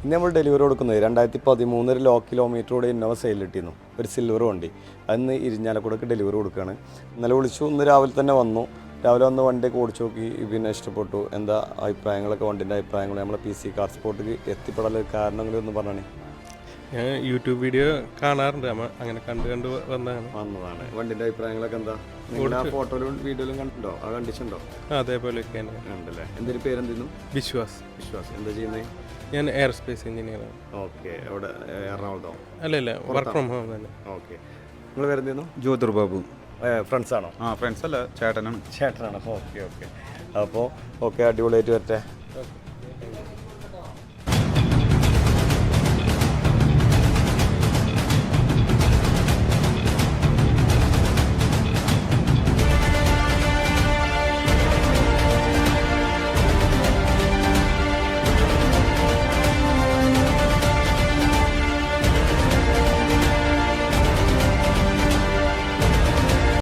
ഇന്ന് നമ്മൾ ഡെലിവറി കൊടുക്കുന്നത് 2013 ലോ കിലോമീറ്ററോടെ ഇന്നോവ സെയിലിട്ടിരുന്നു, ഒരു സിൽവർ വണ്ടി. അതിന്ന് ഇരിഞ്ഞാലക്കുടക്ക് ഡെലിവറി കൊടുക്കുകയാണ്. ഇന്നലെ വിളിച്ചു, ഇന്ന് രാവിലെ തന്നെ വന്നു. രാവിലെ വന്ന് വണ്ടിയൊക്കെ ഓടിച്ചു നോക്കി, പിന്നെ ഇഷ്ടപ്പെട്ടു. എന്താ അഭിപ്രായങ്ങളൊക്കെ, വണ്ടിൻ്റെ അഭിപ്രായങ്ങൾ, നമ്മളെ PC കാർ സ്പോർട്ടിക്ക് എത്തിപ്പെടാൻ കാരണങ്ങളൊന്നും പറഞ്ഞേ. ഞാൻ യൂട്യൂബ് വീഡിയോ കാണാറുണ്ട്, അങ്ങനെ കണ്ട് വന്നതാണ്. വണ്ടിൻ്റെ അഭിപ്രായങ്ങളൊക്കെ എന്താ? നിങ്ങൾ ആ ഫോട്ടോയിലും വീഡിയോയിലും കണ്ടിട്ടുണ്ടോ? ആ കണ്ടിട്ടുണ്ടോ? അതേപോലെയൊക്കെ ഉണ്ടല്ലേ. എന്തൊരു പേരെന്തെന്നു? വിശ്വാസ്. എന്താ ചെയ്യുന്നത്? ഞാൻ എയർസ്പേസ് എഞ്ചിനീയറാണ്. ഓക്കെ. എവിടെ? എറണാകുളത്തോ? അല്ല, വർക്ക് ഫ്രം ഹോം തന്നെ. ഓക്കെ. നിങ്ങൾ പേരെന്തെന്നു? ജ്യോതിർ ബാബു. ഫ്രണ്ട്സ് ആണോ? ഫ്രണ്ട്സ് അല്ല, ചേട്ടനാണ്. ഓക്കെ. അപ്പോൾ ഓക്കെ, അടിപൊളിയായിട്ട് വരട്ടെ.